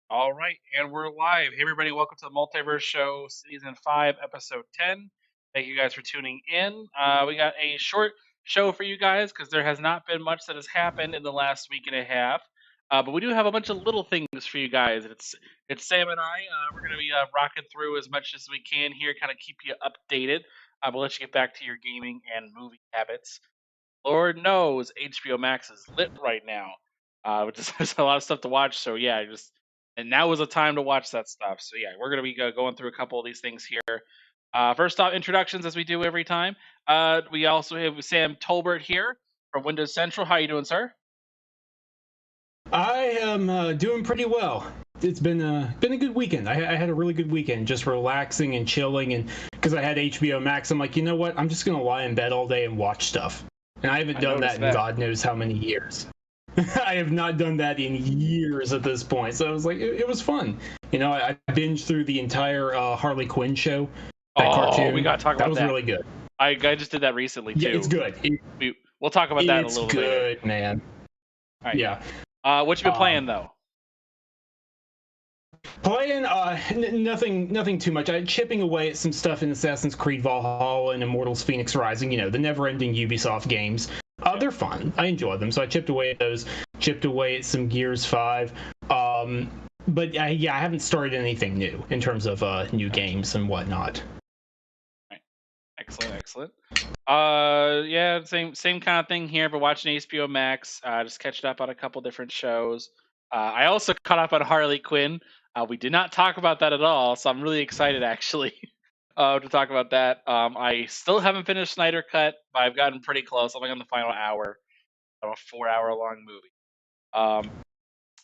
All right, and we're live. Hey, everybody, welcome to the Multiverse Show, Season 5, Episode 10. Thank you guys for tuning in. We got a short show for you guys because there has not been much that has happened in the last week and a half. But we do have a bunch of little things for you guys. It's Sam and I. We're going to be rocking through as much as we can here, kind of keep you updated. We'll let you get back to your gaming and movie habits. Lord knows HBO Max is lit right now, which is there's a lot of stuff to watch. So yeah, and now is a time to watch that stuff. So yeah, we're gonna be going through a couple of these things here. First off, introductions as we do every time. We also have Sam Tolbert here from Windows Central. How you doing, sir? I am doing pretty well. It's been a good weekend. I had a really good weekend, just relaxing and chilling, and because I had HBO Max, I'm like, you know what? I'm just gonna lie in bed all day and watch stuff. And I haven't I done that noticed in that. God knows how many years. I have not done that in years at this point. So I was like, it was fun. I binged through the entire Harley Quinn show, that Oh, we cartoon. gotta talk That about was that. really good. I just did that recently Yeah, it's too. good. We'll talk about that a It's little bit later. good, man. All right. Yeah. What you been Um, playing though? Playing nothing too much. I'm chipping away at some stuff in Assassin's Creed Valhalla and Immortals Phoenix Rising, the never-ending Ubisoft games. They're fun. I enjoy them. So I chipped away at those, chipped away at some Gears 5. But yeah, I haven't started anything new in terms of new games and whatnot. Right. Excellent, excellent. Yeah, same kind of thing here. But watching HBO Max, just catching up on a couple different shows. I also caught up on Harley Quinn. We did not talk about that at all, so I'm really excited actually to talk about that. I still haven't finished Snyder Cut, but I've gotten pretty close. I'm like on the final hour of a 4 hour long movie.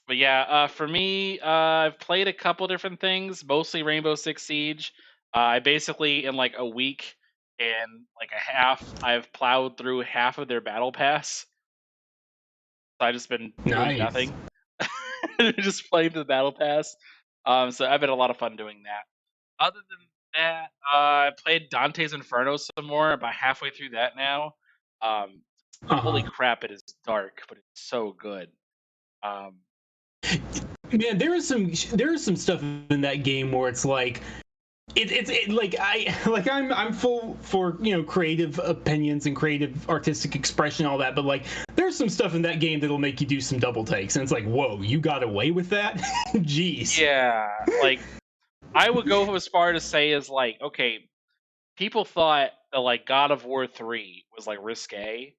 But yeah, for me, I've played a couple different things, mostly Rainbow Six Siege. I basically, in like a week and like a half, I've plowed through half of their battle pass. So I've just been doing Nice. nothing, just playing the battle pass. So I've had a lot of fun doing that. Other than that, I played Dante's Inferno some more. About halfway through that now. Um, Holy Uh-huh. crap, it is dark, but it's so good. Um, Man, there is some stuff in that game where it's like like I'm full for creative opinions and creative artistic expression, all that, but like there's some stuff in that game that'll make you do some double takes, and it's like, whoa, you got away with that. Jeez. yeah, like I would go as far to say as like, okay, people thought that like God of War 3 was like risque,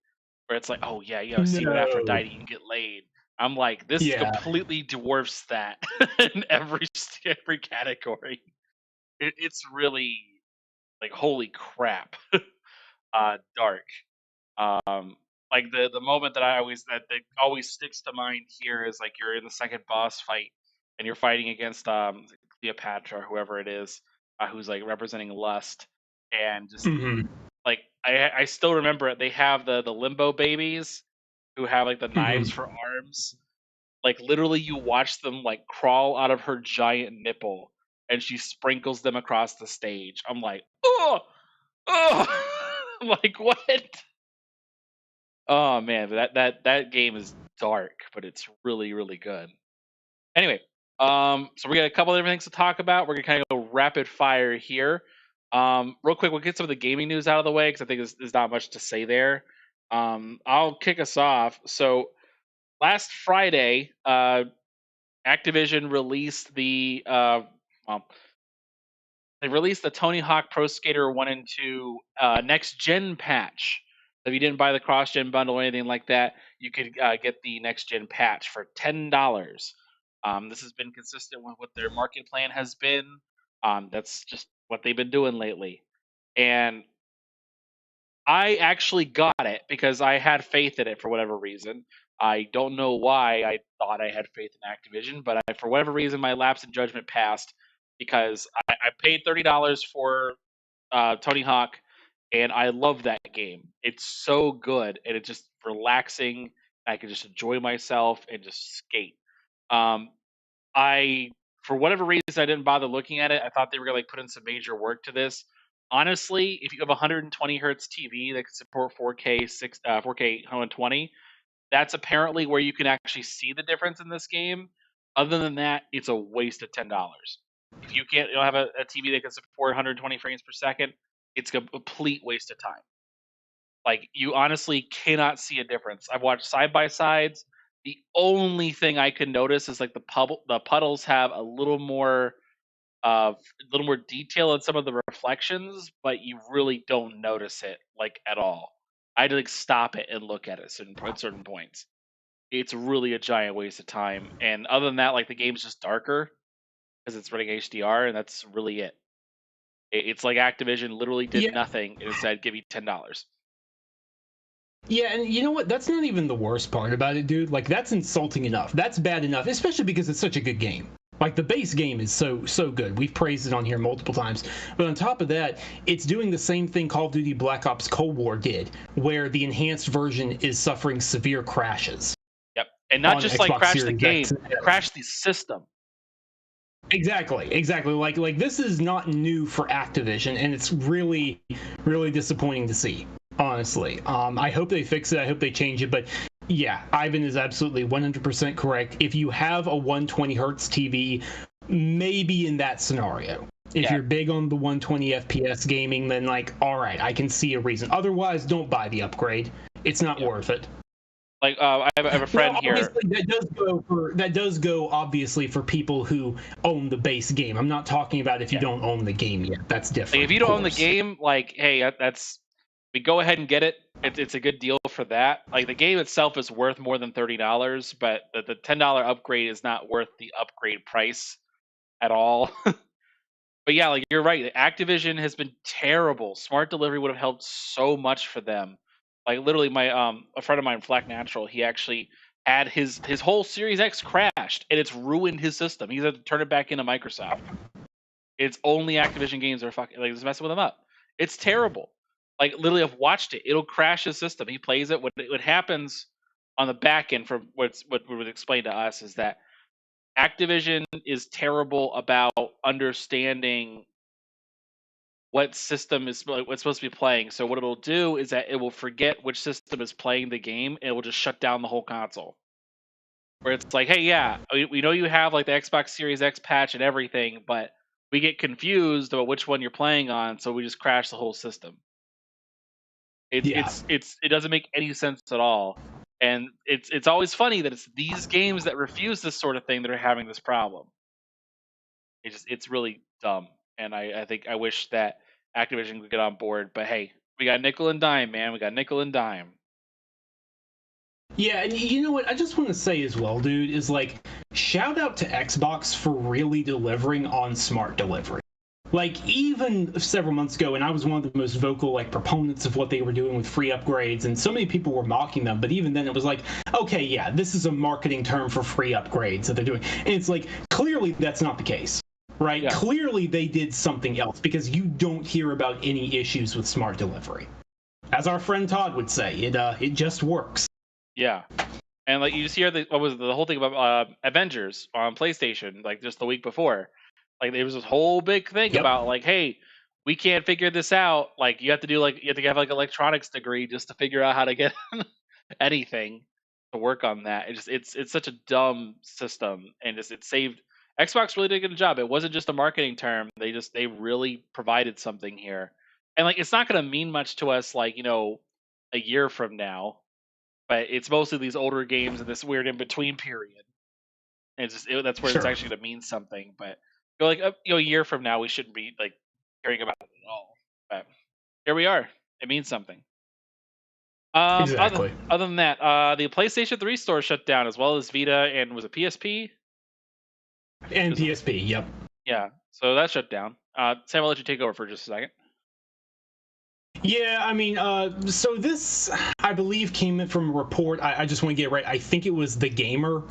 where it's like, oh yeah, see what No. Aphrodite can get laid. I'm like, this Yeah. completely dwarfs that in every category. It's really like holy crap, dark. Um, like the moment that always sticks to mind here is like you're in the second boss fight and you're fighting against Cleopatra, or whoever it is, who's like representing lust, and just Hmm. like I still remember it. They have the limbo babies who have like the knives Hmm. for arms. Like literally, you watch them like crawl out of her giant nipple, and she sprinkles them across the stage. I'm like, oh, oh, I'm like what? Oh man, that game is dark, but it's really really good. Anyway, so we got a couple of different things to talk about. We're gonna kind of go rapid fire here. Real quick, we'll get some of the gaming news out of the way because I think there's not much to say there. I'll kick us off. So last Friday, Activision released well, they released the Tony Hawk Pro Skater 1 and 2 next gen patch. If you didn't buy the cross gen bundle or anything like that, you could get the next gen patch for $10. This has been consistent with what their market plan has been. That's just what they've been doing lately. And I actually got it because I had faith in it for whatever reason. I don't know why I thought I had faith in Activision, but for whatever reason, my lapse in judgment passed because I paid $30 for Tony Hawk, and I love that game. It's so good, and it's just relaxing. I can just enjoy myself and just skate. Um, I, for whatever reason, I didn't bother looking at it. I thought they were gonna like put in some major work to this. Honestly, if you have a 120 hertz TV that can support 4K 120, that's apparently where you can actually see the difference in this game. Other than that, it's a waste of $10. If you don't have a TV that can support 120 frames per second, it's a complete waste of time. Like, you honestly cannot see a difference. I've watched side by sides. The only thing I can notice is like the puddles have a little more detail in some of the reflections, but you really don't notice it like at all. I had to like stop it and look at it at certain points. It's really a giant waste of time. And other than that, like the game's just darker because it's running HDR, and that's really it. It's like Activision literally did Yeah, nothing and instead give you $10. yeah, and you know what? That's not even the worst part about it, dude. Like, that's insulting enough. That's bad enough, especially because it's such a good game. Like, the base game is so good. We've praised it on here multiple times. But on top of that, it's doing the same thing Call of Duty Black Ops Cold War did, where the enhanced version is suffering severe crashes. Yep, and not On just like Xbox crash the Series game, X. crash the system. Exactly. Like this is not new for Activision, and it's really disappointing to see. Honestly, I hope they fix it. I hope they change it. But yeah, Ivan is absolutely 100% correct. If you have a 120 hertz TV, maybe in that scenario. If Yeah. you're big on the 120 FPS gaming, then like, all right, I can see a reason. Otherwise, don't buy the upgrade. It's not worth it. Like I have a friend here. Obviously, that does go obviously for people who own the base game. I'm not talking about if you don't own the game yet. That's different. Like, if you don't own the game, like, hey, we go ahead and get it. It's a good deal for that. Like, the game itself is worth more than $30, but the $10 upgrade is not worth the upgrade price at all. But yeah, like you're right. Activision has been terrible. Smart delivery would have helped so much for them. Like literally, my a friend of mine, Flack Natural, he actually had his whole Series X crashed, and it's ruined his system. He's had to turn it back into Microsoft. It's only Activision games that are fucking like it's messing with him up. It's terrible. Like literally, I've watched it. It'll crash his system. He plays it. What happens on the back end, from what was explained to us, is that Activision is terrible about understanding what system is what's supposed to be playing. So what it'll do is that it will forget which system is playing the game, and it will just shut down the whole console. Where it's like, hey, yeah, we know you have like the Xbox Series X patch and everything, but we get confused about which one you're playing on, so we just crash the whole system. It doesn't make any sense at all. And it's always funny that it's these games that refuse this sort of thing that are having this problem. It's really dumb. And I wish that Activision could get on board, but hey, we got nickel and dime, man. We got nickel and dime. Yeah, and you know what? I just want to say as well, dude, is like, shout out to Xbox for really delivering on smart delivery. Like, even several months ago, and I was one of the most vocal like proponents of what they were doing with free upgrades, and so many people were mocking them, but even then it was like, okay, yeah, this is a marketing term for free upgrades that they're doing. And it's like, clearly that's not the case. Right? Yeah. Clearly they did something else, because you don't hear about any issues with smart delivery. As our friend Todd would say, it just works. Yeah. And like you just hear what was the whole thing about Avengers on PlayStation, like just the week before. Like there was this whole big thing about like, hey, we can't figure this out. Like you have to have like electronics degree just to figure out how to get anything to work on that. It's such a dumb system, and it saved Xbox really did a good job. It wasn't just a marketing term. They really provided something here. And like it's not gonna mean much to us like, a year from now. But it's mostly these older games in this weird in between period. And that's where it's actually going to mean something. But like a year from now, we shouldn't be like caring about it at all. But here we are. It means something. Exactly. Other than that, the PlayStation 3 store shut down, as well as Vita and was it PSP? And PSP. Yep. Yeah. So that shut down. Sam, I'll let you take over for just a second. Yeah, I mean, so this, I believe, came in from a report. I just want to get it right. I think it was The Gamer.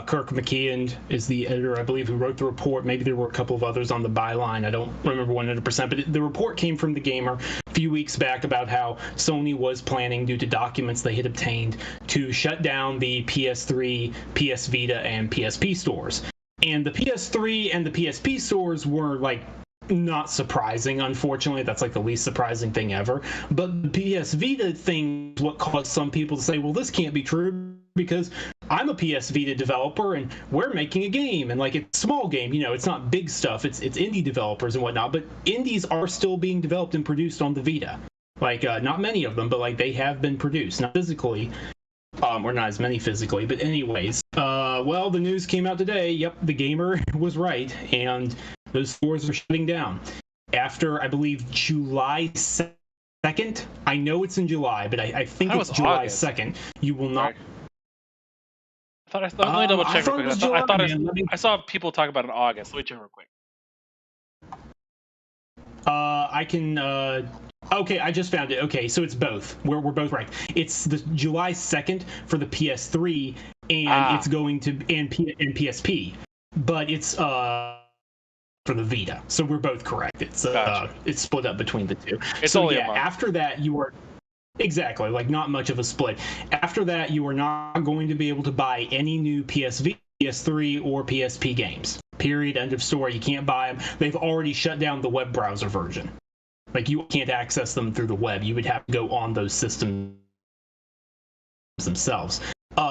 Kirk McKeon is the editor, I believe, who wrote the report. Maybe there were a couple of others on the byline. I don't remember 100%. But the report came from The Gamer a few weeks back about how Sony was planning, due to documents they had obtained, to shut down the PS3, PS Vita, and PSP stores. And the PS3 and the PSP stores were, like, not surprising, unfortunately. That's like the least surprising thing ever. But the PS Vita thing is what caused some people to say, well, this can't be true, because I'm a PS Vita developer, and we're making a game, and like it's a small game, it's not big stuff. It's indie developers and whatnot, but indies are still being developed and produced on the Vita. Like not many of them, but like they have been produced, not physically, or not as many physically, but anyways. Well, the news came out today. Yep, the gamer was right, and those stores are shutting down after I believe July 2nd. I know it's in July, but I think it's July 2nd. You will not. Let me double check real quick. I saw people talk about it in August. Let me check real quick. I can. Okay, I just found it. Okay, so it's both. We're both right. It's the July 2nd for the PS3, and it's going to and PSP, but it's for the Vita. So we're both correct. It's gotcha. It's split up between the two. It's so only yeah, after that you are exactly like not much of a split. After that, you are not going to be able to buy any new PSV, PS3, or PSP games. Period. End of story. You can't buy them. They've already shut down the web browser version. Like you can't access them through the web. You would have to go on those systems themselves.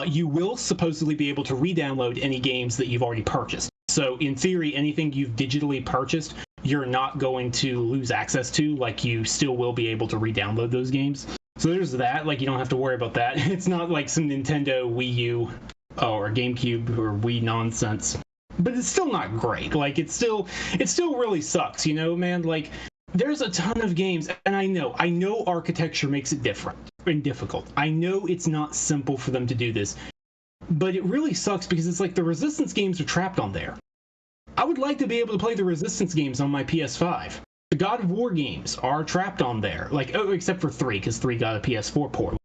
You will supposedly be able to re-download any games that you've already purchased. So in theory, anything you've digitally purchased, you're not going to lose access to. Like you still will be able to re-download those games. So there's that. Like you don't have to worry about that. It's not like some Nintendo Wii U or GameCube or Wii nonsense. But it's still not great. Like it still really sucks, man. Like there's a ton of games, and I know architecture makes it different and difficult. I know it's not simple for them to do this, but it really sucks because it's like the Resistance games are trapped on there. I would like to be able to play the Resistance games on my PS5. The God of War games are trapped on there, like except for 3, because 3 got a PS4 port.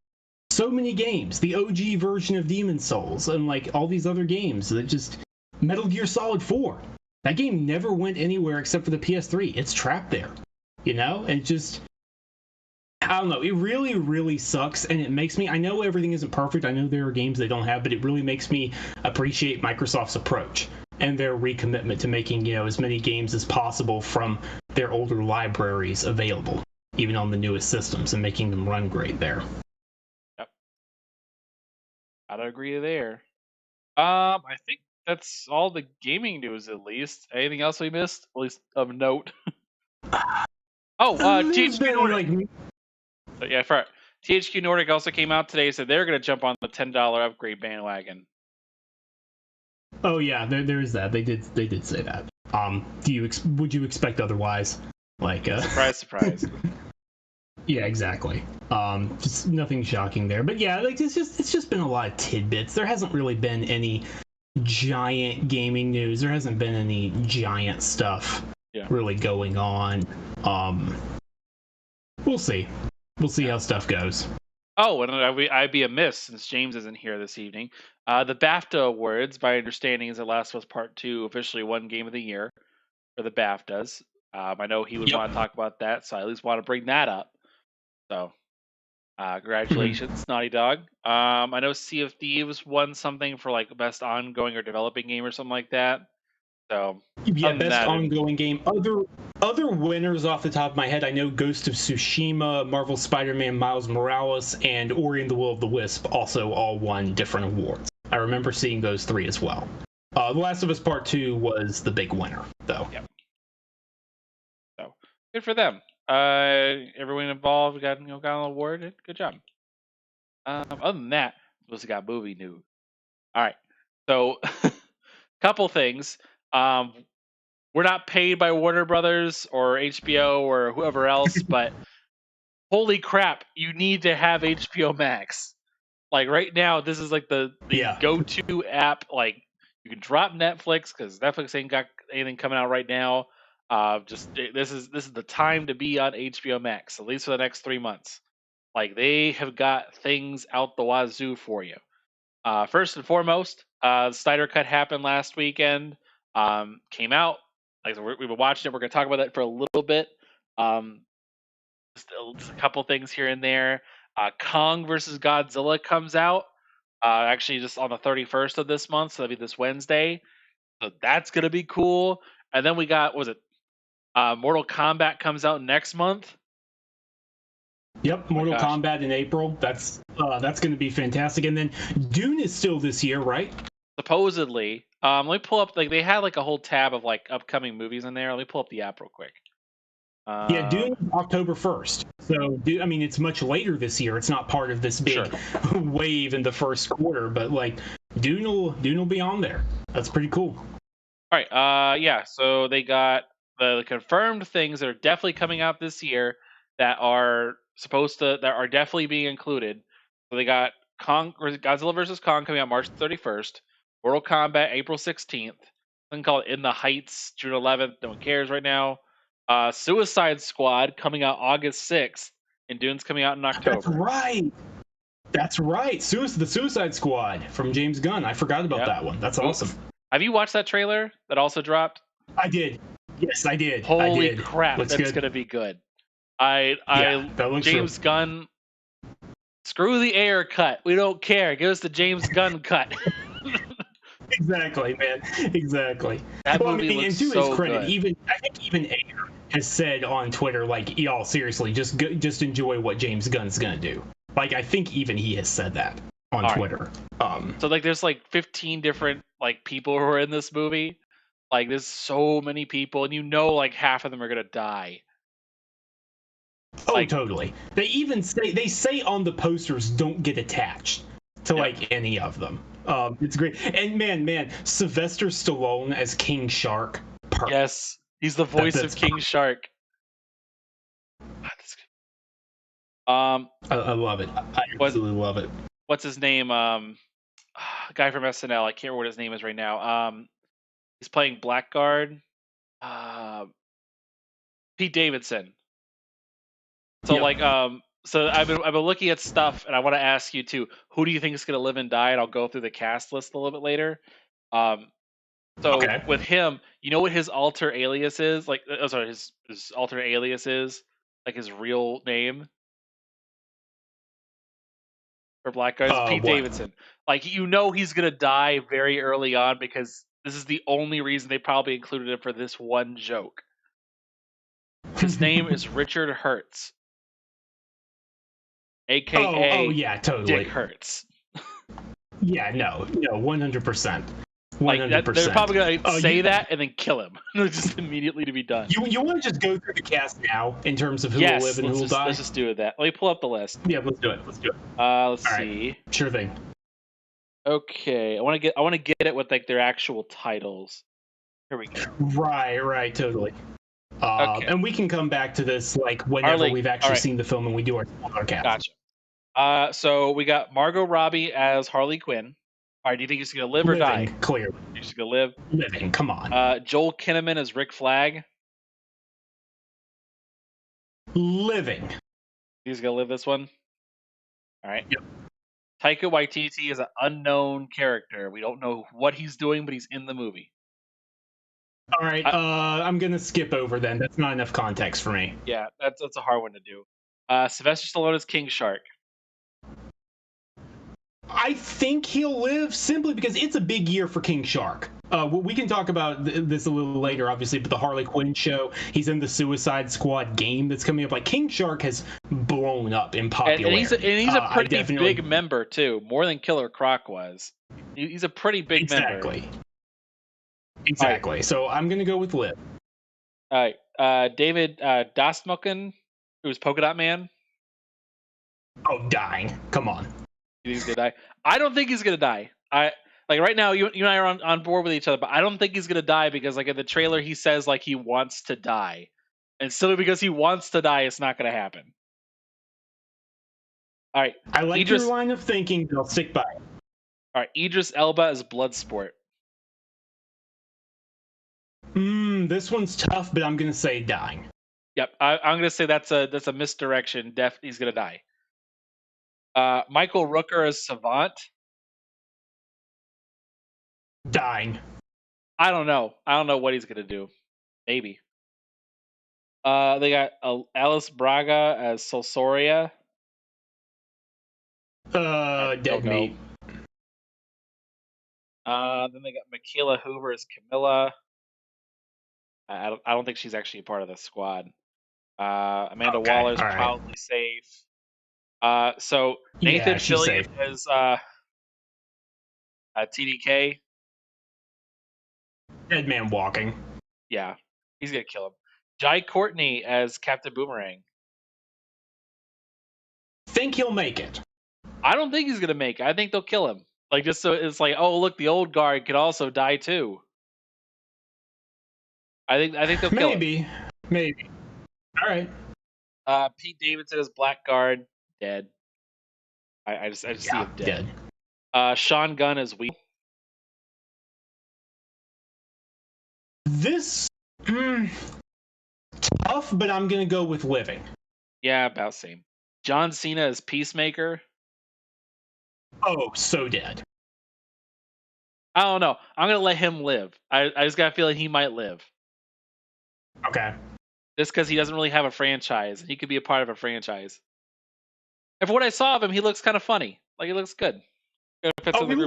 So many games, the OG version of Demon's Souls, and like all these other games that just Metal Gear Solid 4. That game never went anywhere except for the PS3. It's trapped there. And just, I don't know, it really, really sucks, and it makes me, I know everything isn't perfect, I know there are games they don't have, but it really makes me appreciate Microsoft's approach and their recommitment to making, as many games as possible from their older libraries available, even on the newest systems, and making them run great there. Yep. I'd agree there. I think that's all the gaming news, at least. Anything else we missed? At least of note. THQ Nordic. THQ Nordic also came out today, said they're going to jump on the $10 upgrade bandwagon. Oh yeah, there is that. They did say that. Would you expect otherwise? Like surprise. Yeah, exactly. Just nothing shocking there. But yeah, like it's just been a lot of tidbits. There hasn't really been any giant gaming news. There hasn't been any giant stuff really going on. We'll see. We'll see how stuff goes. Oh, and I'd be amiss since James isn't here this evening. The BAFTA Awards, my understanding, is that Last of Us Part 2 officially won Game of the Year for the BAFTAs. I know he would want to talk about that, so I at least want to bring that up. So, congratulations, Naughty Dog. I know Sea of Thieves won something for like best ongoing or developing game or something like that. So yeah, best ongoing game. Other winners off the top of my head, I know Ghost of Tsushima, Marvel Spider-Man, Miles Morales, and Ori and the Will of the Wisp also all won different awards. I remember seeing those 3 as well. The Last of Us Part 2 was the big winner, though. Yep. So good for them. Everyone involved got an award. Good job. Other than that, we also got movie news. All right. So, couple things. We're not paid by Warner Brothers or HBO or whoever else, but holy crap, you need to have HBO Max. Like right now, this is like the go-to app. Like you can drop Netflix because Netflix ain't got anything coming out right now. This is the time to be on HBO Max, at least for the next 3 months. Like they have got things out the wazoo for you. First and foremost, the Snyder Cut happened last weekend. Came out. Like we've been watching it. We're gonna talk about that for a little bit. Just a couple things here and there. Kong versus Godzilla comes out. Actually, just on the 31st of this month, so that'll be this Wednesday. So that's gonna be cool. And then we got Mortal Kombat comes out next month. Yep, Oh my Mortal gosh. Kombat in April. That's going to be fantastic. And then Dune is still this year, right? Supposedly, let me pull up. Like they had like a whole tab of like upcoming movies in there. Let me pull up the app real quick. Yeah, Um, Dune is October 1st. So, I mean, it's much later this year. It's not part of this sure. big wave in the first quarter, but like Dune will be on there. That's pretty cool. All right. Yeah. So they got the confirmed things that are definitely coming out this year that are that are definitely being included. So they got Godzilla versus Kong coming out March 31st. Mortal Kombat April 16th. Something called In the Heights June 11th. No one cares right now. Suicide Squad coming out August 6th, and Dune's coming out in That's October. right. That's right. The Suicide Squad from James Gunn. I forgot about Yep. that one. That's awesome. Oof. Have you watched that trailer that also dropped? I did. Yes, I did. I Holy did. crap, Looks that's good. gonna be good. Yeah, that looks real. James Gunn, screw the air cut. We don't care. Give us the James Gunn cut. Exactly, man. Exactly. That Well, I movie mean, looks and to his so credit, good. even I think even Ayer has said on Twitter, like, y'all seriously, just enjoy what James Gunn's gonna do. Like, I think even he has said that on All right. Twitter. So like there's like 15 different like people who are in this movie. Like there's so many people and you know like half of them are going to die. Oh, Like totally. They say on the posters, don't get attached to yep. like any of them. It's great. And man, Sylvester Stallone as King Shark. Perfect. Yes, he's the voice of That's King Shark. Um I love it. I what absolutely love it. what's his name? Guy from SNL. I can't remember what his name is right now. He's playing Blackguard. Uh, Pete Davidson. So Yep. like so I've been looking at stuff and I want to ask you too. Who do you think is going to live and die? And I'll go through the cast list a little bit later. Um, so Okay. with him, you know what his alter alias is? Like, sorry, his alter alias is like his real name for Blackguard is Pete What? Davidson. Like you know he's gonna die very early on because this is the only reason they probably included him for this one joke. His name is Richard Hertz, Oh aka yeah, Dick totally. Hertz. Yeah, no, 100%, one Like hundred that, they're percent. probably gonna Oh, say that and then kill him, just immediately to be done. you want to just go through the cast now in terms of who will live Yes, and who will let's die? just do that. Let me pull up the list. Yeah, let's do it. Let's do it. Let's All right, see. sure thing. Okay, I want to get it with like their actual titles. Here we go. Right, totally. Okay, And we can come back to this like whenever Harley. we've All actually right, seen the film and we do our cast. gotcha. So we got Margot Robbie as Harley Quinn. All right, do you think she's gonna live or die? Living, clearly. Think she's gonna live. Living, come on. Joel Kinnaman as Rick Flag. Living. He's gonna live this one. All right. Yep. Taika Waititi is an unknown character. We don't know what he's doing, but he's in the movie. All right, I'm gonna skip over then. That's not enough context for me. Yeah, that's a hard one to do. Sylvester Stallone is King Shark. I think he'll live simply because it's a big year for King Shark. We can talk about this a little later, obviously, but the Harley Quinn show, he's in the Suicide Squad game that's coming up. Like, King Shark has blown up in popularity. And he's a pretty definitely... big member too, more than Killer Croc was. He's a pretty big member. Exactly. Right. So I'm gonna go with Liv. All right, David Dastmalchian, who's Polka Dot Man. Oh, dying! Come on. He's gonna die. I don't think he's gonna die. I like right now. You and I are on board with each other, but I don't think he's gonna die because like in the trailer he says like he wants to die, and simply because he wants to die, it's not gonna happen. All right, I like your line of thinking. I'll stick by it. All right, Idris Elba is Bloodsport. This one's tough, but I'm gonna say dying. Yep, I'm gonna say that's a misdirection. He's gonna die. Michael Rooker as Savant. Dying. I don't know. I don't know what he's gonna do. Maybe. They got Alice Braga as Solsoria. Dead meat. Then they got Michaela Hoover as Camilla. I don't think she's actually a part of the squad. Amanda Waller's probably safe. So Nathan Yeah, she's Fillion safe. as TDK. Dead man walking. Yeah, he's gonna kill him. Jai Courtney as Captain Boomerang. Think he'll make it. I don't think he's gonna make it. I think they'll kill him. Like, just so it's like, oh look, the old guard could also die too. I think they'll kill him. Maybe. All right. Pete Davidson as Blackguard, dead. I just see him dead. Sean Gunn as Weevil. This tough, but I'm gonna go with living. Yeah, about same. John Cena as Peacemaker. Oh, so dead. I don't know. I'm gonna let him live. I just got a feeling he might live. Okay. Just because he doesn't really have a franchise. He could be a part of a franchise. And for what I saw of him, he looks kind of funny. Like, he looks good.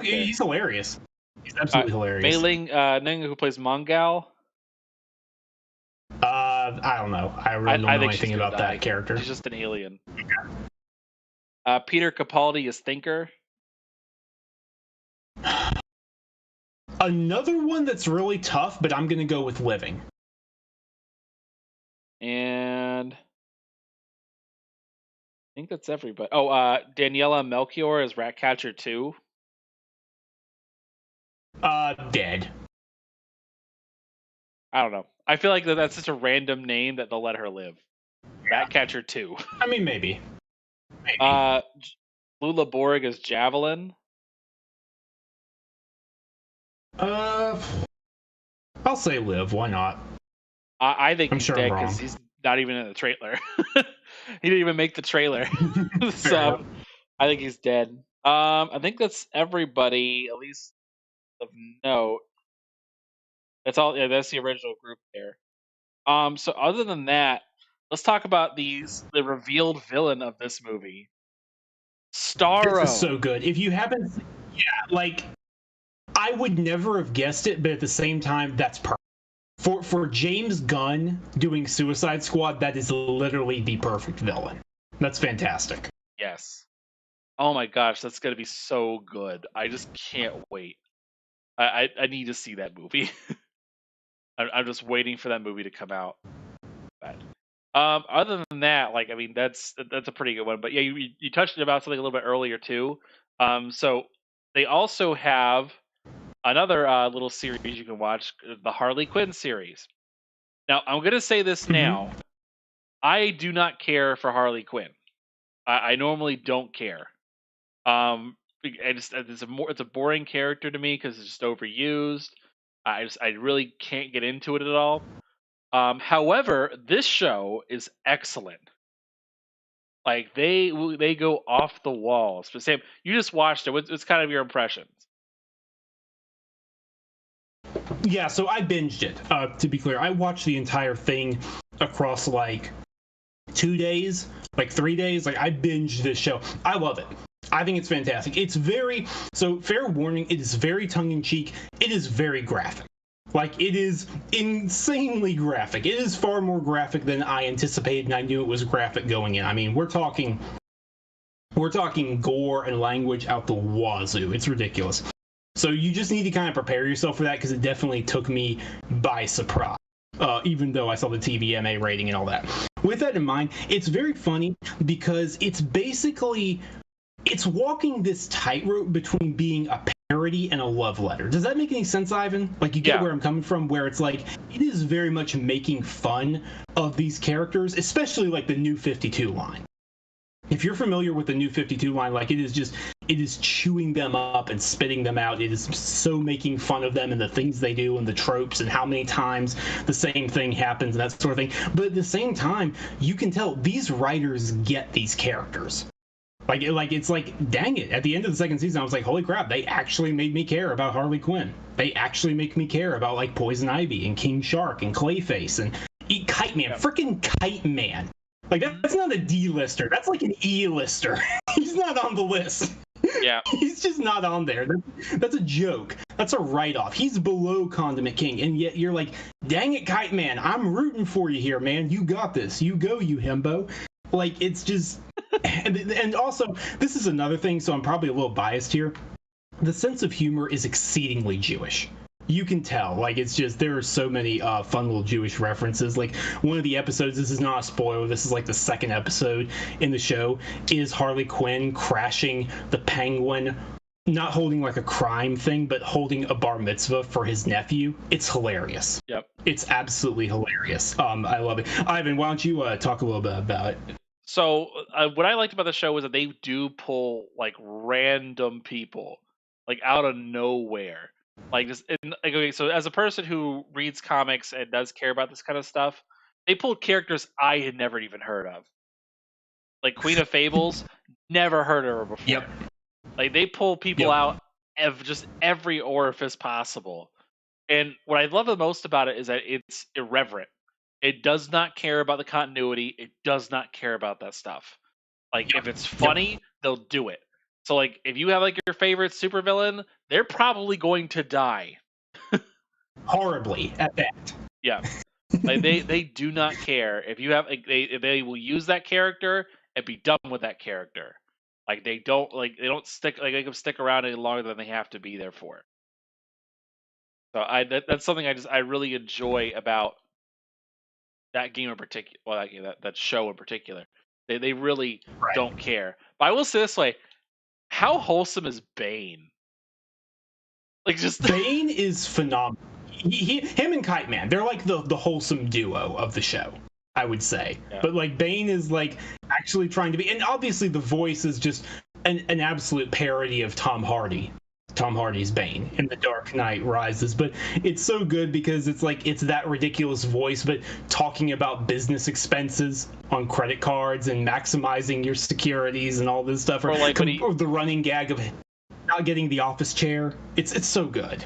He's hilarious. He's absolutely hilarious. Mei Ling Ning, who plays Mongal. I don't know. I really don't know anything about that character. She's just an alien. Okay. Peter Capaldi is Thinker. Another one that's really tough, but I'm gonna go with living. And I think that's everybody. Oh, Daniela Melchior is Ratcatcher 2. Dead. I don't know. I feel like that's such a random name that they'll let her live. Ratcatcher 2. I mean, maybe. Lula Borg is Javelin. I'll say live. Why not? I think he's dead because he's not even in the trailer. He didn't even make the trailer. So I think he's dead. I think that's everybody, at least of note. That's all. Yeah, that's the original group there. So other than that, let's talk about the revealed villain of this movie, Starro. This is so good. If you haven't, like, I would never have guessed it, but at the same time, that's perfect. For James Gunn doing Suicide Squad, that is literally the perfect villain. That's fantastic. Yes. Oh my gosh, that's gonna be so good. I just can't wait. I need to see that movie. I'm just waiting for that movie to come out. But, other than that, like, I mean, that's a pretty good one. But yeah, you touched about something a little bit earlier too. So they also have another little series you can watch, the Harley Quinn series. Now, I'm gonna say this now. I do not care for Harley Quinn. I normally don't care. It's a boring character to me because it's just overused. I really can't get into it at all. However, this show is excellent. Like, they go off the walls. But Sam, you just watched it. What's kind of your impressions? Yeah, so I binged it. To be clear, I watched the entire thing across like 2 days, like 3 days. Like, I binged this show. I love it. I think it's fantastic. It's fair warning, it is very tongue-in-cheek. It is very graphic. Like, it is insanely graphic. It is far more graphic than I anticipated, and I knew it was graphic going in. I mean, we're talking gore and language out the wazoo. It's ridiculous. So you just need to kind of prepare yourself for that, because it definitely took me by surprise. Even though I saw the TVMA rating and all that. With that in mind, it's very funny because it's walking this tightrope between being a parody and a love letter. Does that make any sense, Ivan? Like, you get where I'm coming from, where it's like, it is very much making fun of these characters, especially like the New 52 line. If you're familiar with the New 52 line, like, it is chewing them up and spitting them out. It is so making fun of them and the things they do and the tropes and how many times the same thing happens and that sort of thing. But at the same time, you can tell these writers get these characters. Like, it's like, dang it. At the end of the second season, I was like, holy crap, they actually made me care about Harley Quinn. They actually make me care about, like, Poison Ivy and King Shark and Clayface and Kite Man. Freaking Kite Man. Like, that's not a D-lister. That's like an E-lister. He's not on the list. Yeah. He's just not on there. That's a joke. That's a write-off. He's below Condiment King, and yet you're like, dang it, Kite Man, I'm rooting for you here, man. You got this. You go, you himbo. Like, it's just... And also, this is another thing, so I'm probably a little biased here. The sense of humor is exceedingly Jewish. You can tell, like, it's just there are so many fun little Jewish references. Like, one of the episodes, this is not a spoiler, this is like the second episode in the show, is Harley Quinn crashing the Penguin, not holding like a crime thing, but holding a bar mitzvah for his nephew. It's hilarious. Yep. It's absolutely hilarious. I love it. Ivan, why don't you talk a little bit about it? So what I liked about the show was that they do pull like random people like out of nowhere. Like this, like, okay, so as a person who reads comics and does care about this kind of stuff, they pulled characters I had never even heard of. Like Queen of Fables, never heard of her before. Yep. Like they pull people out of just every orifice possible. And what I love the most about it is that it's irreverent. It does not care about the continuity. It does not care about that stuff. Like if it's funny, they'll do it. So like if you have like your favorite supervillain, they're probably going to die. Horribly at that. Yeah. Like they do not care. If you have like, they will use that character and be done with that character. Like they don't stick like they can stick around any longer than they have to be there for. So that's something I really enjoy about that game in particular. Well, that show in particular. They really don't care. But I will say this way: how wholesome is Bane? Like just Bane is phenomenal. Him and Kite Man, they're like the wholesome duo of the show, I would say. Yeah. But like Bane is like actually trying to be, and obviously the voice is just an absolute parody of Tom Hardy's Bane in The Dark Knight Rises. But it's so good because it's like it's that ridiculous voice, but talking about business expenses on credit cards and maximizing your securities and all this stuff, or like or the running gag of not getting the office chair. It's so good.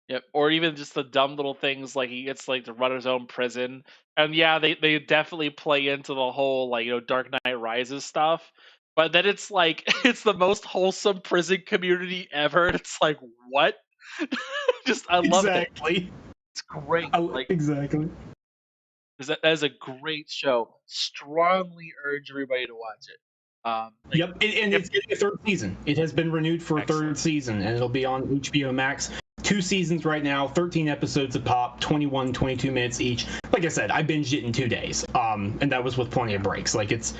Yep. Or even just the dumb little things like he gets like to run his own prison. And yeah, they definitely play into the whole like, Dark Knight Rises stuff. But then it's like it's the most wholesome prison community ever. And it's like, what? Just I love it. It's great. Exactly. That is a great show. Strongly urge everybody to watch it. It's getting a third season. It has been renewed for a third season, and it'll be on HBO Max. 2 seasons right now, 13 episodes a pop, 21, 22 minutes each. Like I said, I binged it in 2 days, and that was with plenty of breaks. Like it's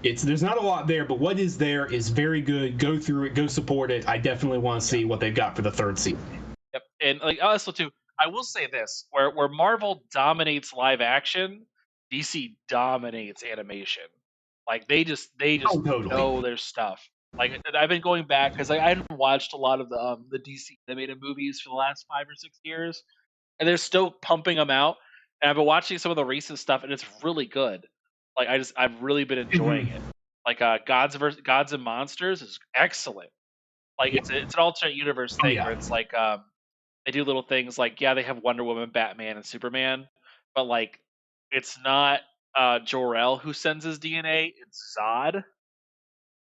there's not a lot there, but what is there is very good. Go through it, go support it. I definitely want to see what they've got for the third season. Yep, and like also too, I will say this: where Marvel dominates live action, DC dominates animation. Like they just totally know their stuff. Like I've been going back because I hadn't watched a lot of the DC animated movies for the last 5 or 6 years, and they're still pumping them out. And I've been watching some of the recent stuff, and it's really good. Like I've really been enjoying it. Like Gods and Monsters is excellent. Like it's an alternate universe thing where it's like they do little things like they have Wonder Woman, Batman, and Superman, but like it's not Jor-El who sends his DNA, it's Zod.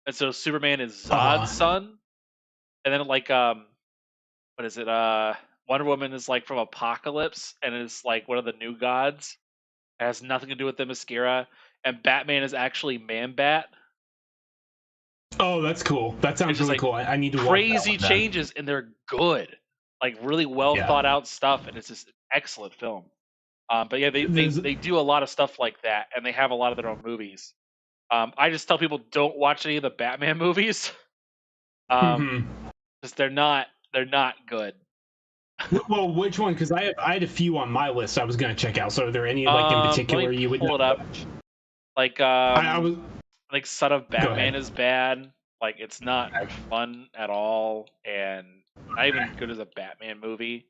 And so Superman is Zod's son. And then like what is it? Wonder Woman is like from Apocalypse and is like one of the new gods. It has nothing to do with the Themyscira. And Batman is actually Man-Bat. Oh, that's cool. That sounds really cool. I need to watch crazy changes, and they're good. Like really well thought out stuff, and it's just an excellent film. But yeah, they do a lot of stuff like that, and they have a lot of their own movies. I just tell people don't watch any of the Batman movies. Because they're not good. Well, which one? Because I had a few on my list I was going to check out. So are there any like in particular you would pull it up? Like I was like Son of Batman is bad. Like it's not fun at all, and not even good as a Batman movie.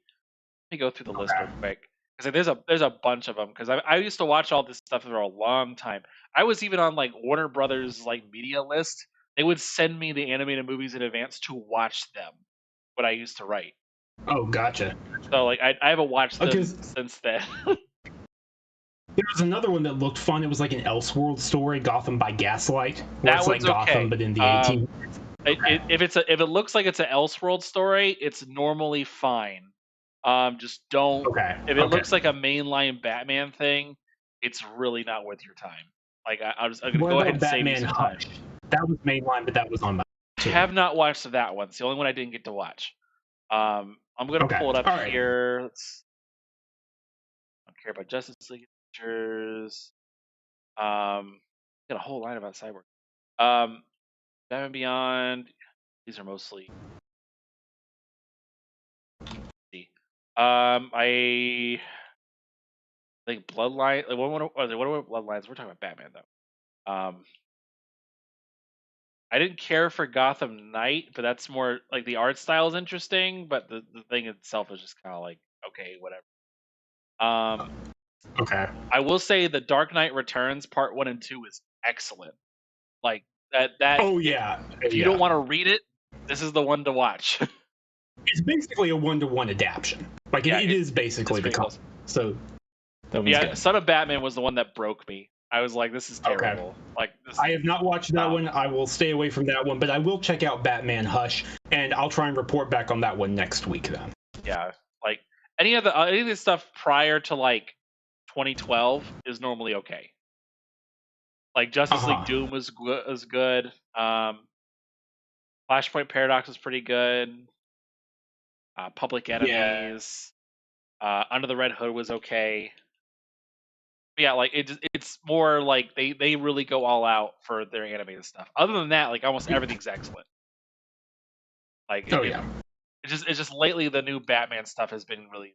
Let me go through the list real quick. Because there's a bunch of them. Because I used to watch all this stuff for a long time. I was even on like Warner Brothers like media list. They would send me the animated movies in advance to watch them. What I used to write. Oh, gotcha. So like I haven't watched them since then. There was another one that looked fun. It was like an Elseworld story, Gotham by Gaslight. That it's like Gotham, but in the 18. If it looks like it's an Elseworld story, it's normally fine. Just don't. If it looks like a mainline Batman thing, it's really not worth your time. Like I'm going to What go ahead about and save you Batman some time. Hush? That was mainline, but that was on my. I have not watched that one. It's the only one I didn't get to watch. I'm going to Okay. pull it up All right. here. I don't care about Justice League Adventures. Got a whole line about Cyborg. Batman Beyond. These are mostly. I think Bloodline. Like, what are Bloodlines? We're talking about Batman though. I didn't care for Gotham Knight, but that's more like the art style is interesting, but the thing itself is just kind of like okay, whatever. Okay. I will say the Dark Knight Returns Part 1 and 2 is excellent. Like that. Oh yeah. If you don't want to read it, this is the one to watch. It's basically a 1-to-1 adaptation. Like it is basically the comic. So that one's good. Son of Batman was the one that broke me. I was like, this is terrible. Okay. Like I have not watched that one. I will stay away from that one, but I will check out Batman Hush, and I'll try and report back on that one next week then. Yeah, like any of the stuff prior to like 2012 is normally okay. Like Justice League Doom was good. Flashpoint Paradox was pretty good. Public Enemies. Under the Red Hood was okay. But yeah, like it's more like they really go all out for their animated stuff. Other than that, like almost everything's excellent. Like it's just lately the new Batman stuff has been really,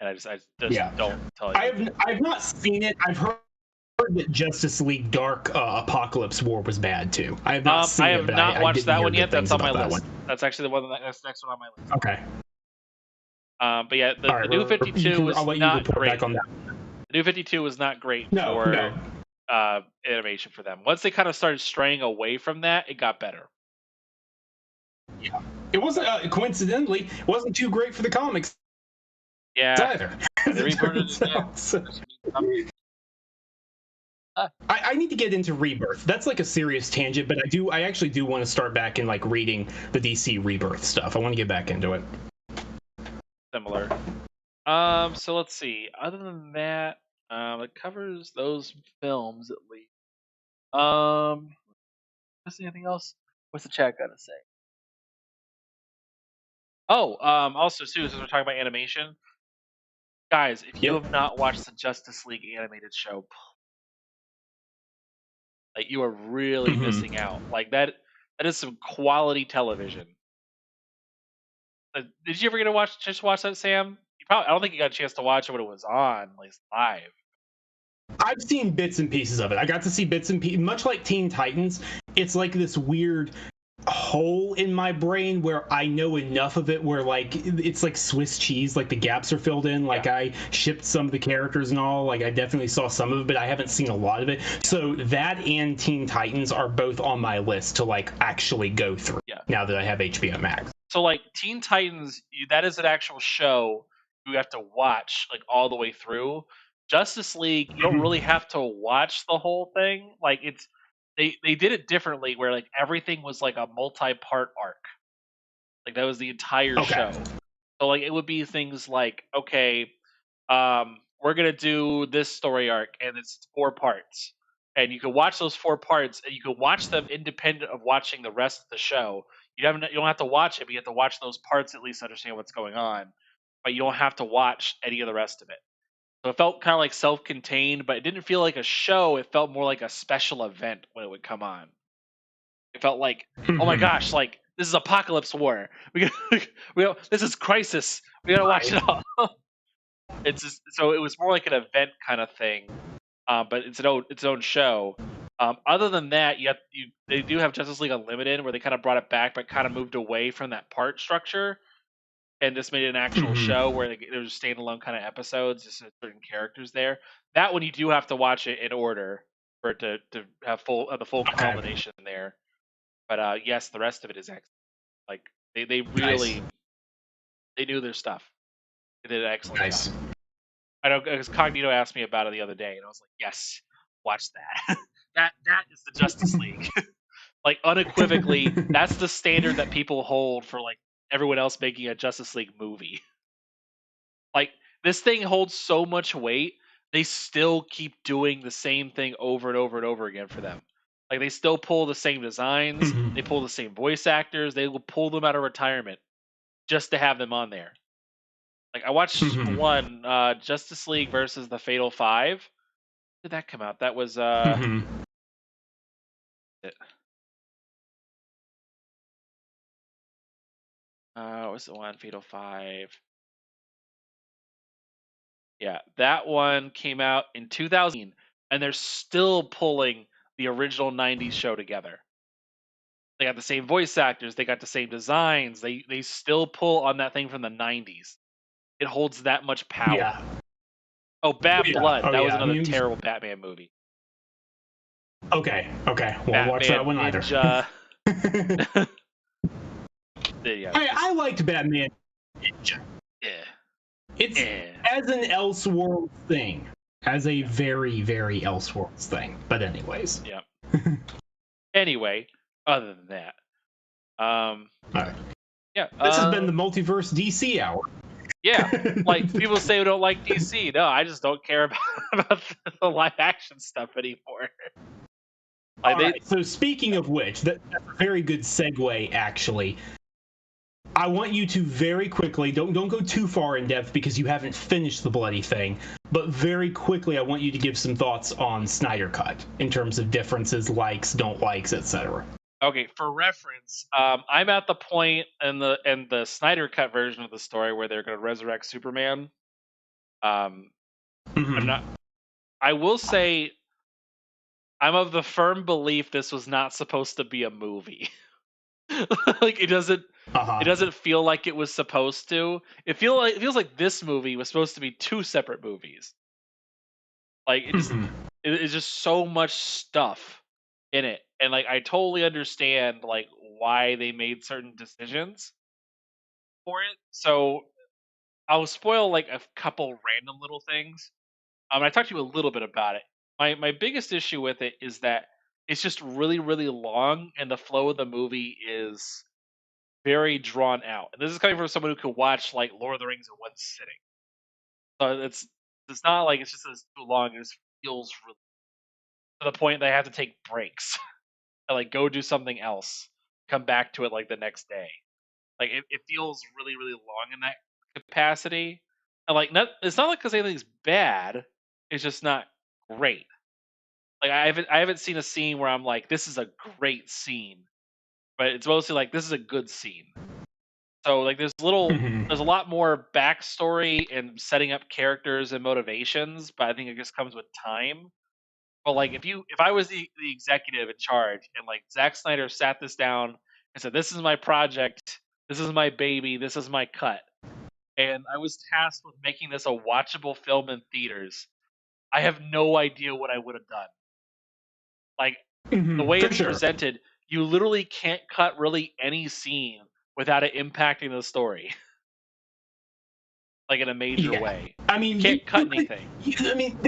and I just don't tell you. I've not seen it. I've heard that Justice League Dark Apocalypse War was bad too. I have not seen it. I have not watched that one yet. That's on my list. That's actually that's next one on my list. Okay. But yeah, the New 52 was not great. On that. The New 52 was not great for animation for them. Once they kind of started straying away from that, it got better. Yeah, it wasn't coincidentally. It wasn't too great for the comics. Yeah, either. I need to get into Rebirth. That's like a serious tangent, but I actually do want to start back and like reading the DC Rebirth stuff. I want to get back into it. Similar. So let's see. Other than that, it covers those films at least. Is anything else? What's the chat got to say? Oh, also too, since we're talking about animation, guys, if you have not watched the Justice League animated show, like you are really missing out. Like that is some quality television. Did you ever get to watch that, Sam? I don't think you got a chance to watch it when it was on, at least live. I've seen bits and pieces of it. I got to see bits and pieces. Much like Teen Titans, it's like this weird hole in my brain where I know enough of it where like it's like Swiss cheese, like the gaps are filled in. Like I shipped some of the characters and all. Like I definitely saw some of it, but I haven't seen a lot of it. So that and Teen Titans are both on my list to like actually go through. Now that I have HBO Max. So like Teen Titans, that is an actual show you have to watch like all the way through. Justice League, you don't really have to watch the whole thing. Like they did it differently where like everything was like a multi-part arc. Like that was the entire show. So like it would be things like, okay, we're gonna do this story arc and it's 4 parts. And you can watch those 4 parts and you can watch them independent of watching the rest of the show. You don't have to watch it, but you have to watch those parts at least to understand what's going on. But you don't have to watch any of the rest of it. So it felt kind of like self-contained, but it didn't feel like a show. It felt more like a special event when it would come on. It felt like, oh my gosh, like this is Apocalypse War. This is Crisis. We gotta watch it all. So it was more like an event kind of thing, but it's its own show. Other than that, they do have Justice League Unlimited, where they kind of brought it back, but kind of moved away from that part structure. And just made it an actual show where there's standalone kind of episodes, just certain characters there. That one you do have to watch it in order for it to have the full culmination there. But yes, the rest of it is excellent. Like they really they knew their stuff. They did an excellent job. I know because Cognito asked me about it the other day, and I was like, yes, watch that. that is the Justice League. Like unequivocally, that's the standard that people hold for like everyone else making a Justice League movie. Like this thing holds so much weight they still keep doing the same thing over and over and over again for them. Like they still pull the same designs, they pull the same voice actors, they will pull them out of retirement just to have them on there. Like I watched one Justice League versus the Fatal Five. When did that come out? That was it- what's the one? Fatal Five. Yeah, that one came out in 2000, and they're still pulling the original '90s show together. They got the same voice actors, they got the same designs. They still pull on that thing from the '90s. It holds that much power. Yeah. Oh, Bad Yeah. Blood. Oh That was yeah. I another mean, terrible Batman movie. okay. Okay. Won't watch that Batman one either. Ninja. Yeah, I liked Batman Ninja. yeah, It's yeah. as an Elseworlds thing, as a very, very Elseworlds thing. But anyways. Yeah. Anyway, other than that, All right. yeah. This has been the Multiverse DC hour. Yeah, like people say we don't like DC. No, I just don't care about the live action stuff anymore. Like All right. So speaking of which, that's a very good segue. Actually, I want you to very quickly don't go too far in depth because you haven't finished the bloody thing. But very quickly, I want you to give some thoughts on Snyder Cut in terms of differences, likes, don't likes, etc. Okay, for reference, I'm at the point in the Snyder Cut version of the story where they're going to resurrect Superman. I'm not. I will say I'm of the firm belief this was not supposed to be a movie. Like it doesn't feel like it was supposed to. It feels like this movie was supposed to be two separate movies. Like it's just so much stuff in it, and like I totally understand like why they made certain decisions for it. So I'll spoil like a couple random little things. I talked to you a little bit about it. My biggest issue with it is that it's just really really long, and the flow of the movie is very drawn out. And this is coming from someone who could watch like Lord of the Rings in one sitting. So it's not like it's just as too long. It just feels really to the point that I have to take breaks and like go do something else, come back to it like the next day. Like it feels really really long in that capacity. And like not it's not like because anything's bad. It's just not great. Like I haven't seen a scene where I'm like this is a great scene, but it's mostly like this is a good scene. So like there's a lot more backstory and setting up characters and motivations, but I think it just comes with time. But like if I was the executive in charge and like Zack Snyder sat this down and said, "This is my project, this is my baby, this is my cut," and I was tasked with making this a watchable film in theaters, I have no idea what I would have done. Like the way For it's sure. presented, you literally can't cut really any scene without it impacting the story. Like in a major Yeah. way. I mean, You can't cut anything. I mean,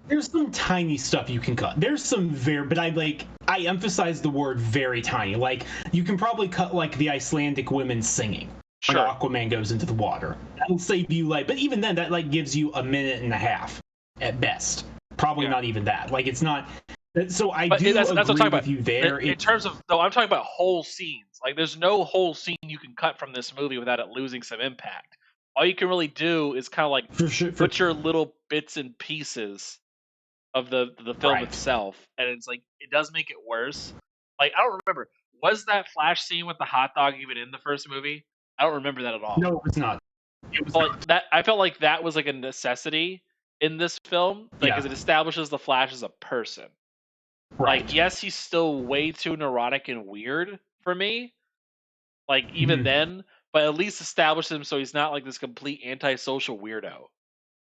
there's some tiny stuff you can cut. There's some but I emphasize the word very tiny. Like you can probably cut like the Icelandic women singing when Sure. Aquaman goes into the water. That'll save you but even then that like gives you a minute and a half at best. Probably Yeah. not even that. Like it's not. So I But do that's what I'm agree talking with about. you there. In terms of no, I'm talking about whole scenes. Like there's no whole scene you can cut from this movie without it losing some impact. All you can really do is kind of like For sure. put your little bits and pieces of the film Right. itself, and it's like it does make it worse. Like I don't remember, was that Flash scene with the hot dog even in the first movie? I don't remember that at all. No, it's not. It was But, like not. that, I felt like that was like a necessity in this film, like because Yeah. it establishes the Flash as a person. Right. Like, yes, he's still way too neurotic and weird for me. Like even then, but at least establish him so he's not like this complete antisocial weirdo.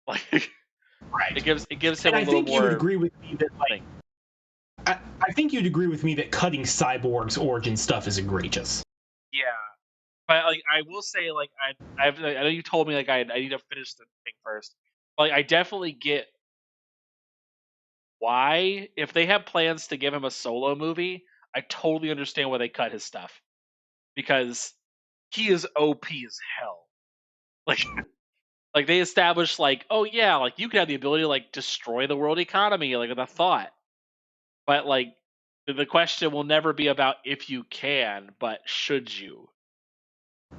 Like Right. it gives him And a I little think you would more. agree with me that like Thing. I think you'd agree with me that cutting Cyborg's origin stuff is egregious. Yeah, but like I will say, like I know you told me like I need to finish the thing first. But, like I definitely get why if they have plans to give him a solo movie, I totally understand why they cut his stuff because he is OP as hell. Like Like they established, like, oh yeah, like you could have the ability to like destroy the world economy, like with a thought. But like the question will never be about if you can, but should you?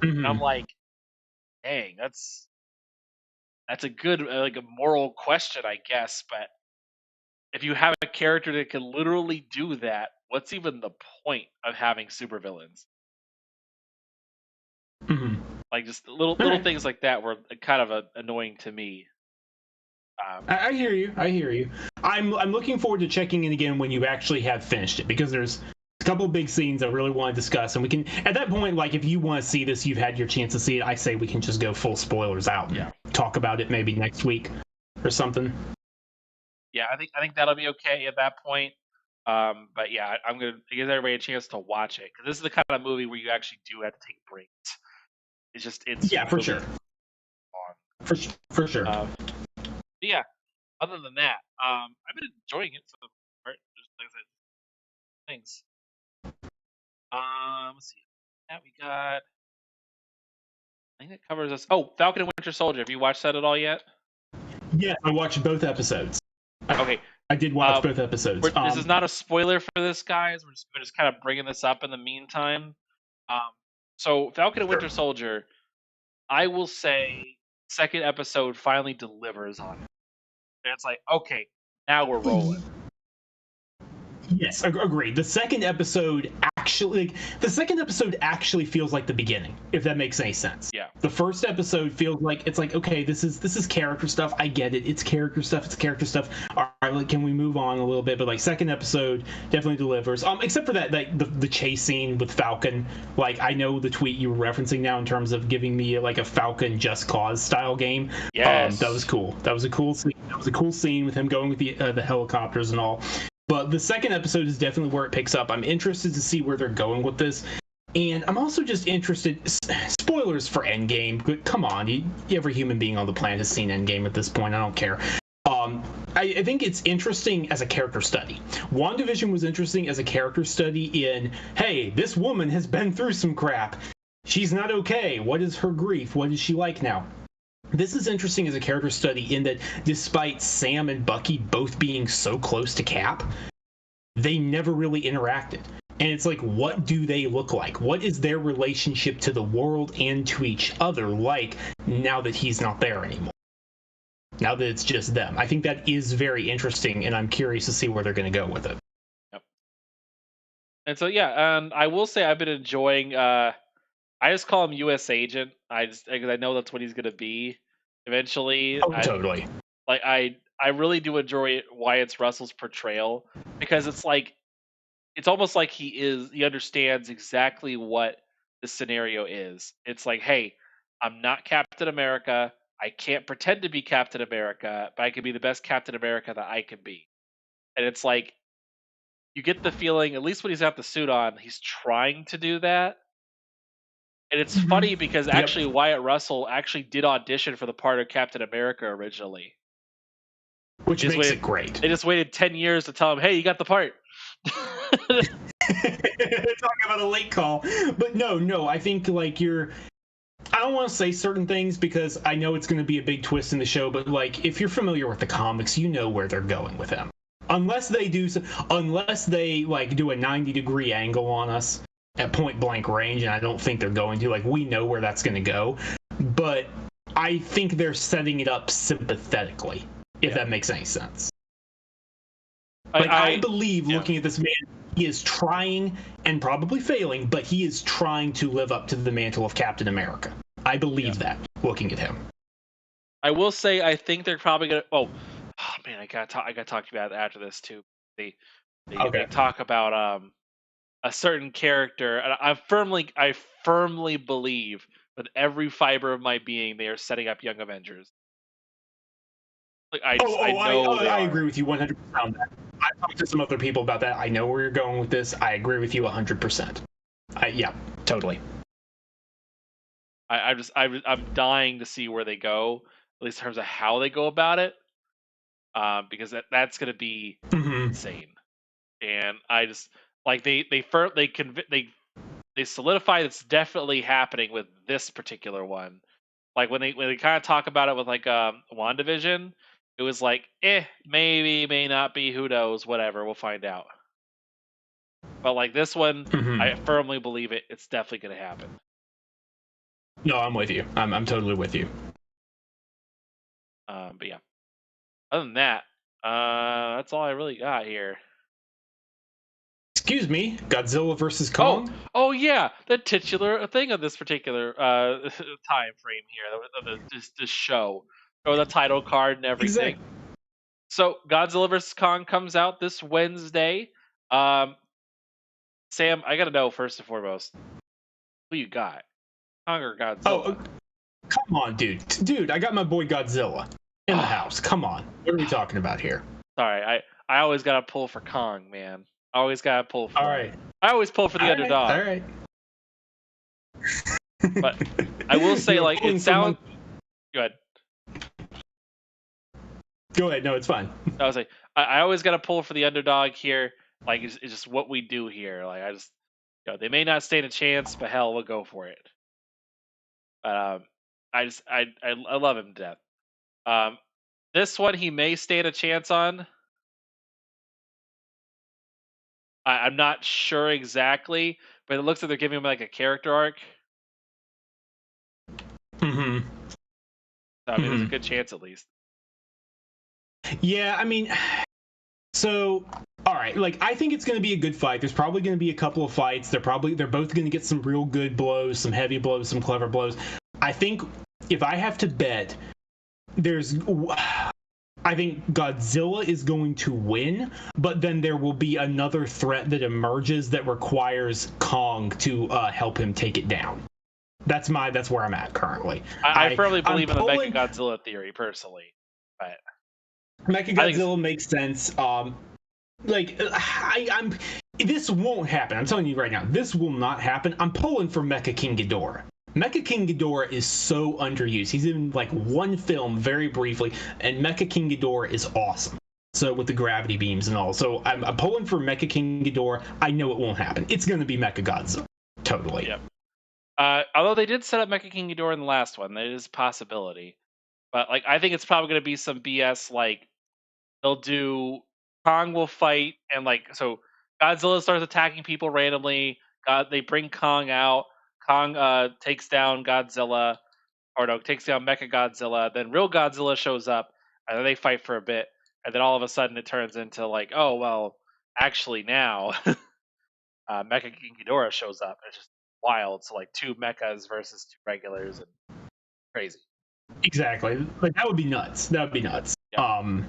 And I'm Mhm. like, dang, that's a good like a moral question, I guess. But if you have a character that can literally do that, what's even the point of having supervillains? Mhm. Like just little Okay. things like that were kind of annoying to me. I hear you. I hear you. I'm looking forward to checking in again when you actually have finished it, because there's a couple of big scenes I really want to discuss, and we can at that point, like if you want to see this, you've had your chance to see it. I say we can just go full spoilers out and Yeah, talk about it maybe next week or something. yeah, I think that'll be okay at that point. But yeah, I'm gonna give everybody a chance to watch it because this is the kind of movie where you actually do have to take breaks. It's Yeah, for really sure. long. For sure. But yeah, other than that, I've been enjoying it for the most part. Just like I said, things. Let's see. That we got. I think that covers us. Oh, Falcon and Winter Soldier. Have you watched that at all yet? Yeah, I watched both episodes. I, Okay. I did watch Uh, both episodes. this is not a spoiler for this, guys. We're just kind of bringing this up in the meantime. Um, so Falcon and Sure. Winter Soldier, I will say, second episode finally delivers on it. And it's like, okay, now we're rolling. Yes, agreed. The second episode actually feels like the beginning, if that makes any sense. Yeah. The first episode feels like it's like, okay, this is character stuff. I get it. It's character stuff. It's character stuff. All right, like, can we move on a little bit? But like second episode definitely delivers. Except for that, like the chase scene with Falcon. Like I know the tweet you were referencing now in terms of giving me like a Falcon Just Cause style game. Yes. That was cool. That was a cool scene. That was a cool scene with him going with the helicopters and all. But the second episode is definitely where it picks up. I'm interested to see where they're going with this. And I'm also just interested. Spoilers for Endgame, but come on, every human being on the planet has seen Endgame at this point. I don't care. I think it's interesting as a character study. WandaVision was interesting as a character study in, hey, this woman has been through some crap. She's not okay. What is her grief? What is she like now? This is interesting as a character study in that despite Sam and Bucky both being so close to Cap, they never really interacted. And it's like, what do they look like? What is their relationship to the world and to each other like now that he's not there anymore? Now that it's just them. I think that is very interesting, and I'm curious to see where they're going to go with it. Yep. And so yeah, I will say I've been enjoying. I just call him U.S. Agent. Because I know that's what he's gonna be eventually. Oh, totally. I really do enjoy Wyatt Russell's portrayal because it's almost like he understands exactly what the scenario is. It's like, hey, I'm not Captain America. I can't pretend to be Captain America, but I can be the best Captain America that I can be. And it's like you get the feeling, at least when he's got the suit on, he's trying to do that. And it's funny because Yep. actually Wyatt Russell actually did audition for the part of Captain America originally. Which makes it great. They just waited 10 years to tell him, hey, you got the part. Talking about a late call. But no, I think like I don't want to say certain things because I know it's going to be a big twist in the show, but like if you're familiar with the comics, you know where they're going with him. Unless they like do a 90-degree angle on us at point blank range, and I don't think they're going to. Like we know where that's going to go, but I think they're setting it up sympathetically, if that makes any sense. I believe looking at this man, he is trying and probably failing, but he is trying to live up to the mantle of Captain America. I believe that looking at him. I will say I think they're probably gonna. Oh man, I gotta talk to you about it after this too. They talk about a certain character, and I firmly believe with every fiber of my being they are setting up Young Avengers. Like I know they I are. agree with you 100% on that. I've talked to some other people about that. I know where you're going with this. I agree with you 100%. Yeah, totally. I'm dying to see where they go, at least in terms of how they go about it, because that's going to be insane. And I just like they solidify it's definitely happening with this particular one, Like when they kind of talk about it with like WandaVision, it was like, maybe, may not be, who knows, whatever, we'll find out. But like this one, I firmly believe it's definitely going to happen. No, I'm with you. I'm totally with you. But yeah, other than that, that's all I really got here. Excuse me, Godzilla versus Kong. Oh yeah, the titular thing of this particular time frame here, this show, or the title card and everything. Exactly. So Godzilla vs Kong comes out this Wednesday. Sam, I gotta know first and foremost, who you got, Kong or Godzilla? Oh, come on, dude, I got my boy Godzilla in the house. Come on, what are we talking about here? Sorry, I always gotta pull for Kong, man. I always gotta pull for. All right. I always pull for the underdog. All right. But I will say, like, it sounds. Go ahead. Go ahead. No, it's fine. I was like, I always got to pull for the underdog here. Like, it's just what we do here. Like, I just, they may not stand a chance, but hell, we'll go for it. I love him to death. This one he may stand a chance on. I'm not sure exactly, but it looks like they're giving him like a character arc. Mm-hmm. So, I mean, there's a good chance at least. Yeah, I mean, so all right, like I think it's going to be a good fight. There's probably going to be a couple of fights. They're both going to get some real good blows, some heavy blows, some clever blows. I think if I have to bet, I think Godzilla is going to win, but then there will be another threat that emerges that requires Kong to help him take it down. That's where I'm at currently. I firmly believe in the Mechagodzilla theory, personally, but Mechagodzilla makes sense. This won't happen. I'm telling you right now, this will not happen. I'm pulling for Mecha King Ghidorah. Mecha King Ghidorah is so underused. He's in like one film very briefly, and Mecha King Ghidorah is awesome. So with the gravity beams and all. So I'm pulling for Mecha King Ghidorah. I know it won't happen. It's going to be Mecha Godzilla. Totally. Yep. Although they did set up Mecha King Ghidorah in the last one, that is a possibility. But like, I think it's probably going to be some BS. Like, they'll do Kong will fight, and like, so Godzilla starts attacking people randomly. They bring Kong out. Kong takes down Godzilla, or no, takes down Mecha Godzilla. Then real Godzilla shows up, and then they fight for a bit, and then all of a sudden it turns into like, oh well, actually now Mecha King Ghidorah shows up. It's just wild. So like 2 mechas versus 2 regulars, and crazy. Exactly. Like that would be nuts. That would be nuts. Yeah.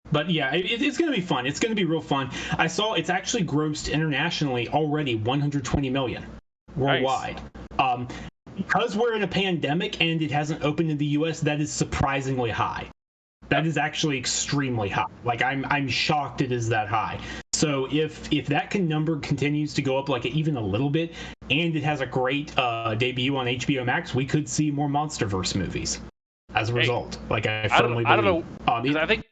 But yeah, it's going to be fun. It's going to be real fun. I saw it's actually grossed internationally already 120 million worldwide. Nice. Because we're in a pandemic and it hasn't opened in the US, that is surprisingly high. That is actually extremely high. Like I'm shocked it is that high. So if that number continues to go up like even a little bit, and it has a great debut on HBO Max, we could see more MonsterVerse movies as a result. Like I firmly believe. I don't know.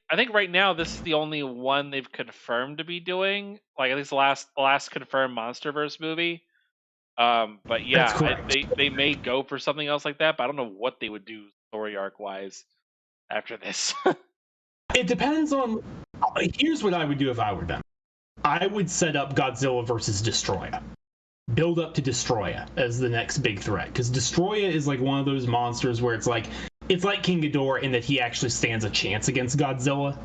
I think right now this is the only one they've confirmed to be doing. Like at least the last confirmed MonsterVerse movie. But yeah, they may go for something else like that. But I don't know what they would do story arc wise after this. It depends on. Here's what I would do if I were them. I would set up Godzilla versus Destroya. Build up to Destroya as the next big threat, because Destroya is like one of those monsters where it's like King Ghidorah in that he actually stands a chance against Godzilla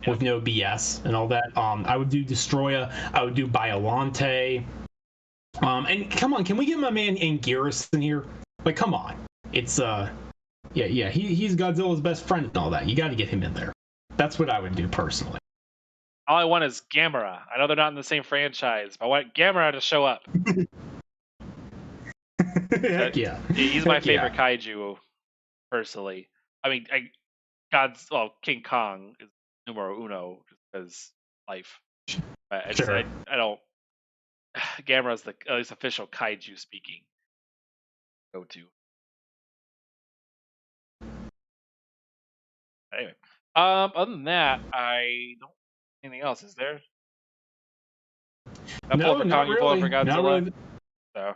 with no BS and all that. I would do Destroya. I would do Biollante. And come on, can we get my man Anguirus in here? Like, come on. It's he's Godzilla's best friend and all that. You got to get him in there. That's what I would do personally. All I want is Gamera. I know they're not in the same franchise, but I want Gamera to show up. Heck yeah. He's my favorite kaiju, personally. I mean, King Kong is numero uno because life. I don't. Gamera's the at least official kaiju speaking go-to. Anyway, other than that, I don't. Anything else? Is there? No, not really. For Godzilla. Not really. So.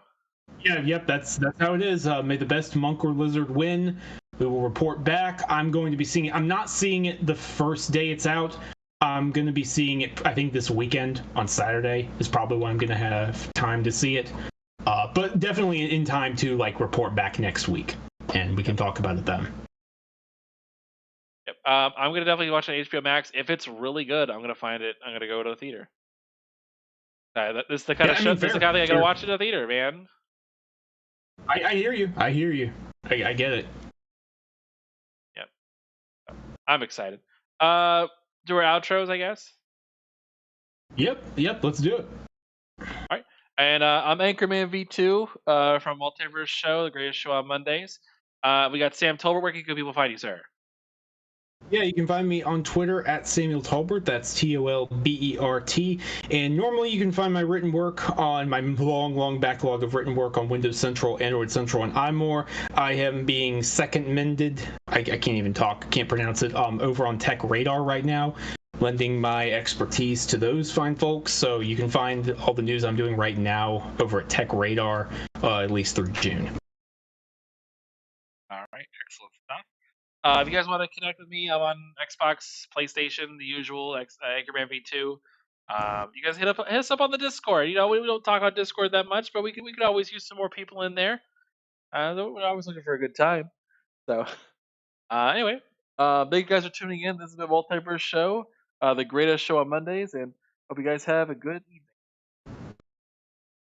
Yeah, yep, that's how it is. May the best monk or lizard win. We will report back. I'm going to be seeing it. I'm not seeing it the first day it's out. I'm going to be seeing it, I think, this weekend on Saturday is probably when I'm going to have time to see it. But definitely in time to like report back next week, and we can talk about it then. Yep. I'm gonna definitely watch it on HBO Max. If it's really good, I'm gonna find it. I'm gonna go to the theater. This is the kind Yeah, of I show. mean, This is the fair, kind of thing I gotta fair. watch in the theater, man. I hear you. I hear you. I get it. Yep. I'm excited. Do our outros, I guess. Yep. Let's do it. All right. And I'm Anchorman V2 from Multiverse Show, the greatest show on Mondays. We got Sam Tolbert. Where can people find you, sir? Yeah, you can find me on Twitter at Samuel Tolbert. That's Tolbert. And normally you can find my written work on my long backlog of written work on Windows Central, Android Central, and iMore. I am being second mended. I can't even talk, can't pronounce it. Over on Tech Radar right now, lending my expertise to those fine folks. So you can find all the news I'm doing right now over at Tech Radar, at least through June. All right. Excellent stuff. If you guys want to connect with me, I'm on Xbox, PlayStation, the usual, Anchorman V2. You guys hit us up on the Discord. You know, we don't talk on Discord that much, but we could always use some more people in there. We're always looking for a good time. So, anyway, thank you guys for tuning in. This is the Multiverse Show, the greatest show on Mondays, and hope you guys have a good evening.